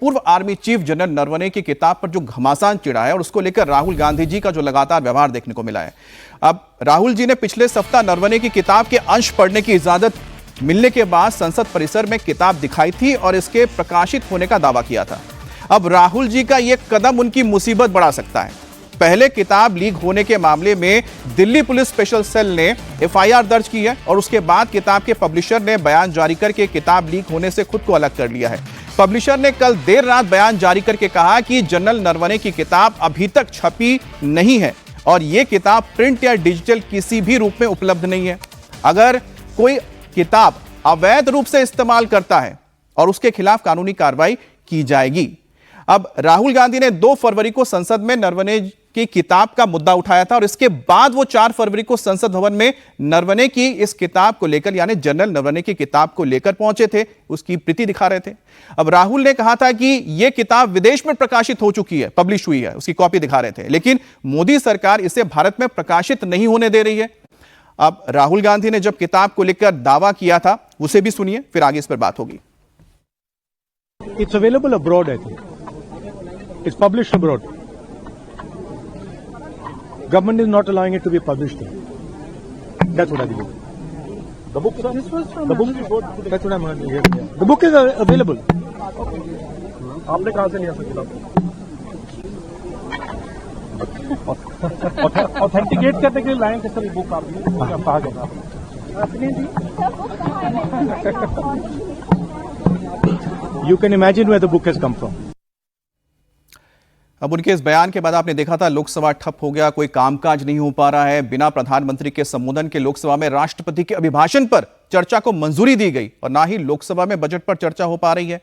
पूर्व army chief general Naravane की किताब पर जो घमासान चिढ़ा है और उसको लेकर राहुल गांधी जी का जो लगातार व्यवहार देखने को मिला है। अब राहुल जी ने पिछले सप्ताह नरवणे की किताब के अंश पढ़ने की इजाजत मिलने के बाद संसद परिसर में किताब दिखाई थी और इसके प्रकाशित होने का दावा किया था। अब राहुल जी का यह कदम उनकी मुसीबत बढ़ा सकता है। पहले किताब लीक होने के मामले में दिल्ली पुलिस स्पेशल सेल ने एफआईआर दर्ज की है और उसके बाद किताब के पब्लिशर ने बयान जारी करके किताब लीक होने से खुद को अलग कर लिया है। पब्लिशर ने कल देर रात बयान जारी करके कहा कि जनरल नरवणे की किताब अभी तक छपी नहीं है और यह किताब प्रिंट या डिजिटल किसी भी रूप में उपलब्ध नहीं है। अगर कोई किताब अवैध रूप से इस्तेमाल करता है और उसके खिलाफ कानूनी कार्रवाई की जाएगी। अब राहुल गांधी ने 2 फरवरी को संसद में नरवणे की किताब का मुद्दा उठाया था और इसके बाद वो 4 फरवरी को संसद भवन में नरवणे की इस किताब को लेकर यानी जनरल नरवणे की किताब को लेकर पहुंचे थे, उसकी प्रति दिखा रहे थे। अब राहुल ने कहा था कि यह किताब विदेश में प्रकाशित हो चुकी है, पब्लिश हुई है, उसकी कॉपी दिखा रहे थे, लेकिन मोदी सरकार इसे भारत में प्रकाशित नहीं होने दे रही है। अब राहुल गांधी ने जब किताब को लेकर दावा किया था उसे भी सुनिए, फिर आगे इस पर बात होगी। It's available abroad, I think. It's published abroad. Government is not allowing it to be published here. That's what I believe. The book, sir? The book is what? That's what I'm hearing. The book is available. आपने कहाँ से लिया sir किताब? Authenticate करने के लिए लाएंगे sir ये बुक आपने कहा गया You can imagine where the book has come from. अब उनके इस बयान के बाद आपने देखा था लोकसभा ठप हो गया, कोई कामकाज नहीं हो पा रहा है। बिना प्रधानमंत्री के संबोधन के लोकसभा में राष्ट्रपति के अभिभाषण पर चर्चा को मंजूरी दी गई और ना ही लोकसभा में बजट पर चर्चा हो पा रही है।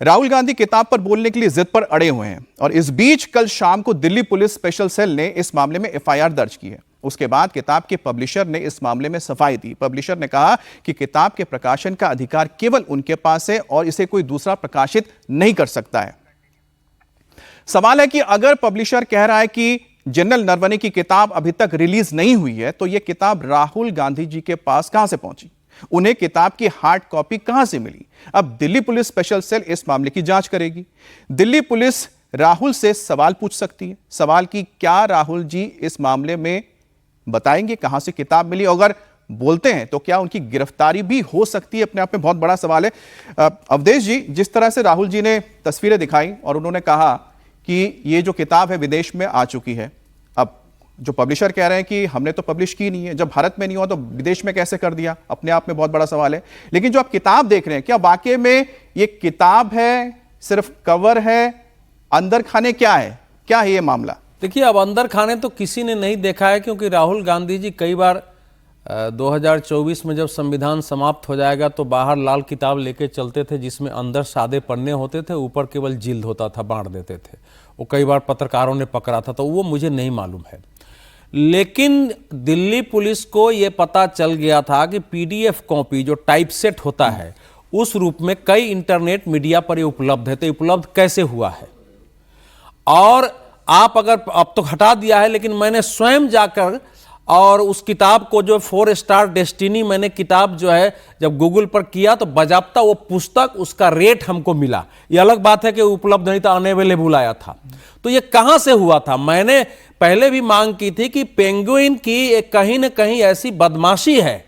राहुल गांधी किताब पर बोलने के लिए जिद पर अड़े हुए हैं और इस बीच कल शाम को दिल्ली पुलिस स्पेशल सेल ने इस मामले में एफआईआर दर्ज की है। उसके बाद किताब के पब्लिशर ने इस मामले में सफाई दी। पब्लिशर ने कहा कि किताब के प्रकाशन का अधिकार केवल उनके पास है और इसे कोई दूसरा प्रकाशित नहीं कर सकता है। सवाल है कि अगर पब्लिशर कह रहा है कि जनरल नरवणे की किताब अभी तक रिलीज नहीं हुई है तो यह किताब राहुल गांधी जी के पास कहां से पहुंची, उन्हें किताब की हार्ड कॉपी कहां से मिली। अब दिल्ली पुलिस स्पेशल सेल इस मामले की जांच करेगी। दिल्ली पुलिस राहुल से सवाल पूछ सकती है। सवाल की क्या राहुल जी इस मामले में बताएंगे कहां से किताब मिली, अगर बोलते हैं तो क्या उनकी गिरफ्तारी भी हो सकती है, अपने आप में बहुत बड़ा सवाल है। अवधेश जी, जिस तरह से राहुल जी ने तस्वीरें दिखाई और उन्होंने कहा कि ये जो किताब है विदेश में आ चुकी है, अब जो पब्लिशर कह रहे हैं कि हमने तो पब्लिश की नहीं है, जब भारत में नहीं हुआ तो विदेश में कैसे कर दिया, अपने आप में बहुत बड़ा सवाल है। लेकिन जो आप किताब देख रहे हैं, क्या वाकई में ये किताब है, सिर्फ कवर है, अंदर खाने क्या है, क्या है ये मामला? देखिए, अब अंदर खाने तो किसी ने नहीं देखा है, क्योंकि राहुल गांधी जी कई बार 2024 में जब संविधान समाप्त हो जाएगा तो बाहर लाल किताब लेके चलते थे जिसमें अंदर सादे पन्ने होते थे, ऊपर केवल जिल्द होता था, बांट देते थे। वो कई बार पत्रकारों ने पकड़ा था, तो वो मुझे नहीं मालूम है। लेकिन दिल्ली पुलिस को ये पता चल गया था कि पीडीएफ कॉपी जो टाइपसेट होता है उस रूप में कई इंटरनेट मीडिया पर ये उपलब्ध है। तो उपलब्ध कैसे हुआ है, और आप अगर अब तो हटा दिया है, लेकिन मैंने स्वयं जाकर और उस किताब को जो 4 स्टार डेस्टिनी मैंने किताब जो है जब गूगल पर किया तो बाजाप्ता वो पुस्तक उसका रेट हमको मिला। ये अलग बात है कि उपलब्ध नहीं था, अनअवेलेबल आया था। तो ये कहां से हुआ था? मैंने पहले भी मांग की थी कि पेंगुइन की एक कहीं ना कहीं ऐसी बदमाशी है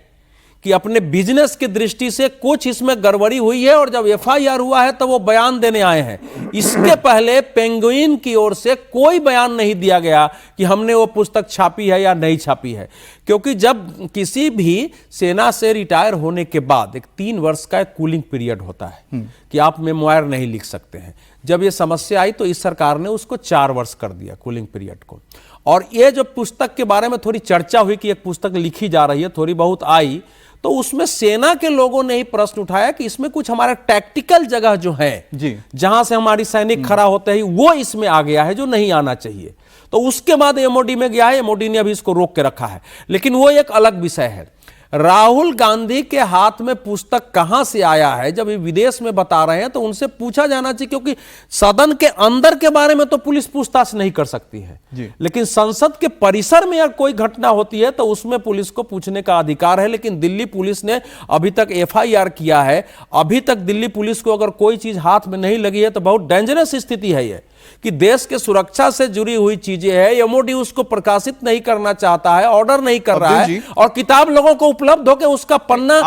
कि अपने बिजनेस की दृष्टि से कुछ इसमें गड़बड़ी हुई है, और जब एफआईआर हुआ है तो वो बयान देने आए हैं। इसके पहले पेंगुइन की ओर से कोई बयान नहीं दिया गया कि हमने वो पुस्तक छापी है या नहीं छापी है, क्योंकि जब किसी भी सेना से रिटायर होने के बाद एक 3 वर्ष का एक कूलिंग पीरियड होता है कि आप मेमोयर नहीं लिख सकते हैं। जब ये समस्या आई तो इस सरकार ने उसको 4 वर्ष कर दिया कूलिंग पीरियड को। और ये जो पुस्तक के बारे में थोड़ी चर्चा हुई कि एक पुस्तक लिखी जा रही है, थोड़ी बहुत आई, तो उसमें सेना के लोगों ने ही प्रश्न उठाया कि इसमें कुछ हमारा टैक्टिकल जगह जो है जी, जहां से हमारी सैनिक खड़ा होते हैं, वो इसमें आ गया है जो नहीं आना चाहिए। तो उसके बाद एमओडी में गया है, एमओडी ने अभी इसको रोक के रखा है, लेकिन वो एक अलग विषय है। राहुल गांधी के हाथ में पुस्तक कहां से आया है जब ये विदेश में बता रहे हैं, तो उनसे पूछा जाना चाहिए, क्योंकि सदन के अंदर के बारे में तो पुलिस पूछताछ नहीं कर सकती है, लेकिन संसद के परिसर में अगर कोई घटना होती है तो उसमें पुलिस को पूछने का अधिकार है। लेकिन दिल्ली पुलिस ने अभी तक एफआईआर किया है, अभी तक दिल्ली पुलिस को अगर कोई चीज हाथ में नहीं लगी है तो बहुत डेंजरस स्थिति है ये, कि देश के सुरक्षा से जुड़ी हुई चीजें हैं, एमओडी उसको प्रकाशित नहीं करना चाहता है, ऑर्डर नहीं कर रहा है, और किताब लोगों को उपलब्ध हो के उसका पन्ना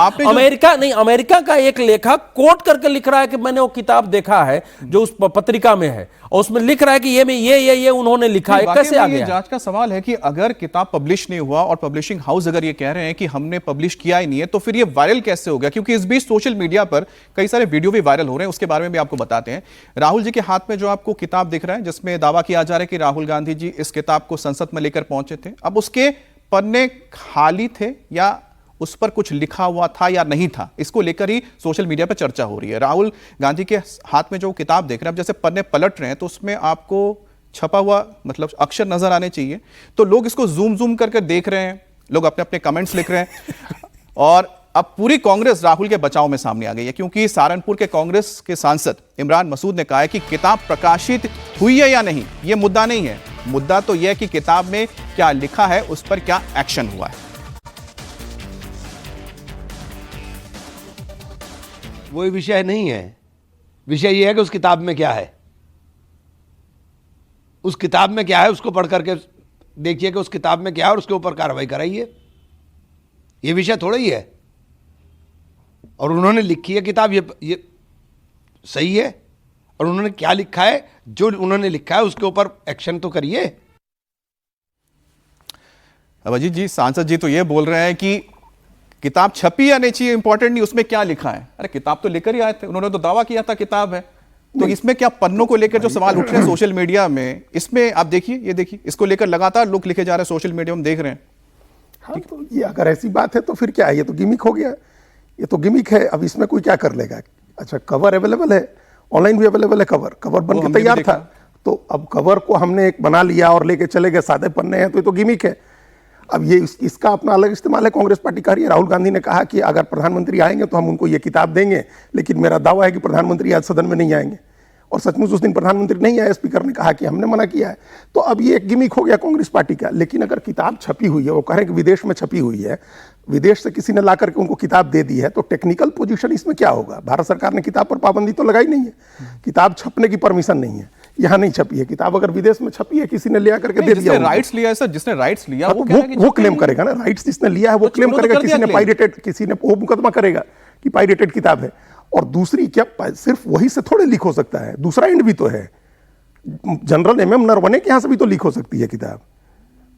अमेरिका का एक लेखक कोट करके लिख रहा है कि मैंने वो किताब देखा है जो उस पत्रिका में है, और उसमें लिख रहा है कि ये उन्होंने लिखा है। कैसे आ गया? जांच का सवाल है कि अगर किताब पब्लिश नहीं हुआ और पब्लिशिंग हाउस अगर ये कह रहे हैं कि हमने पब्लिश किया ही नहीं है, तो फिर ये वायरल कैसे हो गया? क्योंकि इस बीच सोशल मीडिया पर कई सारे वीडियो भी वायरल हो रहे हैं, उसके बारे में भी आपको बताते हैं। राहुल जी के हाथ में जो आपको किताब दिख रहा है, जिसमें दावा किया जा रहा है कि राहुल गांधी जी इस किताब को संसद में लेकर पहुंचे थे, अब उसके पन्ने खाली थे या उस पर कुछ लिखा हुआ था या नहीं था, इसको लेकर ही सोशल मीडिया पर चर्चा हो रही है। राहुल गांधी के हाथ में जो किताब देख रहे हैं, अब जैसे पन्ने पलट रहे हैं तो उसमें आपको छपा हुआ मतलब अक्षर नजर आने चाहिए, तो लोग इसको जूम करके देख रहे हैं, लोग अपने अपने कमेंट्स लिख रहे हैं, और अब पूरी कांग्रेस राहुल के बचाव में सामने आ गई है, क्योंकि सहारनपुर के कांग्रेस के सांसद इमरान मसूद ने कहा है कि किताब प्रकाशित हुई है या नहीं, यह मुद्दा नहीं है, मुद्दा तो यह है कि किताब में क्या लिखा है, उस पर क्या एक्शन हुआ है। वो विषय नहीं है, विषय यह है कि उस किताब में क्या है, उस किताब में क्या है उसको पढ़ करके देखिए कि उस किताब में क्या है और उसके ऊपर कार्रवाई कराइए। ये विषय थोड़ा ही है, और उन्होंने लिखी है किताब, ये सही है, और उन्होंने क्या लिखा है, जो उन्होंने लिखा है उसके ऊपर एक्शन तो करिए। अब अजीत जी, सांसद जी तो ये बोल रहे हैं कि किताब छपी या नहीं चाहिए इंपॉर्टेंट नहीं, उसमें क्या लिखा है। अरे किताब तो लेकर ही आए थे, उन्होंने तो दावा किया था किताब है, तो इसमें क्या पन्नों को लेकर जो सवाल उठ रहे हैं सोशल मीडिया में, इसमें आप देखिए, ये देखिए, इसको लेकर लगातार लोग लिखे जा रहे हैं सोशल मीडिया में, देख रहे हैं। हाँ, तो ये अगर ऐसी बात है तो फिर क्या है, ये तो गिमिक हो गया, ये तो गिमिक है, अब इसमें कोई क्या कर लेगा। अच्छा, कवर अवेलेबल है, ऑनलाइन भी अवेलेबल है, कवर बन के तैयार था, तो अब कवर को हमने एक बना लिया और लेके चले गए, सादे पन्ने हैं, तो ये तो गिमिक है। अब ये इसका अपना अलग इस्तेमाल है, कांग्रेस पार्टी कर रही है। राहुल गांधी ने कहा कि अगर प्रधानमंत्री आएंगे तो हम उनको ये किताब देंगे, लेकिन मेरा दावा है कि प्रधानमंत्री आज सदन में नहीं आएंगे, और सचमुच उस दिन प्रधानमंत्री नहीं आए, स्पीकर ने कहा कि हमने मना किया है। तो अब ये एक गिमिक हो गया कांग्रेस पार्टी का। लेकिन अगर किताब छपी हुई है, वो कह रहे हैं कि विदेश में छपी हुई है, विदेश से किसी ने ला करके उनको किताब दे दी है, तो टेक्निकल पोजीशन इसमें क्या होगा? भारत सरकार ने किताब पर पाबंदी तो लगाई नहीं है, किताब छपने की परमिशन नहीं है, यहाँ नहीं छपी है किताब। अगर विदेश में छपी है, किसी ने ले करके दे दिया, राइट्स लिया है सर, जिसने राइट्स लिया वो क्लेम करेगा ना, राइट्स जिसने लिया है वो क्लेम करेगा। किसी ने पायरेटेड, किसी ने वो मुकदमा करेगा कि पायरेटेड किताब है। और दूसरी, क्या सिर्फ वही से थोड़े लीक हो सकता है, दूसरा एंड भी तो है, जनरल एमएम नरवणे के यहाँ से भी तो लीक हो सकती है किताब।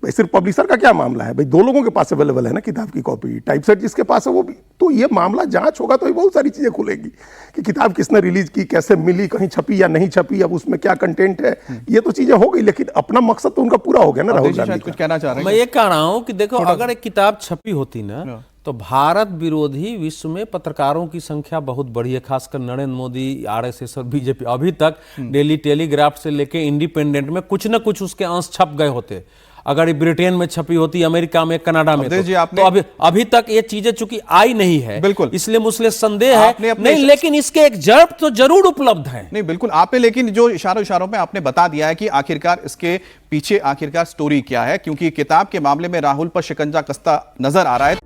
भाई सिर्फ पब्लिशर का क्या मामला है, भाई दो लोगों के पास अवेलेबल है ना किताब की कॉपी, टाइपसेट जिसके पास है वो भी। तो ये मामला जांच होगा तो ये बहुत सारी चीजें खुलेगी कि किताब किसने रिलीज की, कैसे मिली, कहीं छपी या नहीं छपी, अब उसमें क्या कंटेंट है, ये तो चीजें हो गई। लेकिन अपना मकसद तो उनका पूरा हो गया ना। राहुल गांधी कुछ कहना चाह रहे हैं? मैं ये कह रहा हूं कि देखो, अगर एक किताब छपी होती ना, तो भारत विरोधी विश्व में पत्रकारों की संख्या बहुत बड़ी है, खासकर नरेंद्र मोदी, आरएसएस और बीजेपी। अभी तक डेली टेलीग्राफ से लेके इंडिपेंडेंट में कुछ ना कुछ उसके अंश छप गए होते। अगर ये ब्रिटेन में छपी होती, अमेरिका में, कनाडा में, तो अभी तक ये चीजें चूंकि आई नहीं है, बिल्कुल, इसलिए मुझे संदेह है नहीं, लेकिन इसके एक जड़ तो जरूर उपलब्ध है। नहीं बिल्कुल आपने, लेकिन जो इशारों में आपने बता दिया है कि आखिरकार इसके पीछे आखिरकार स्टोरी क्या है, क्योंकि किताब के मामले में राहुल पर शिकंजा कसता नजर आ रहा है।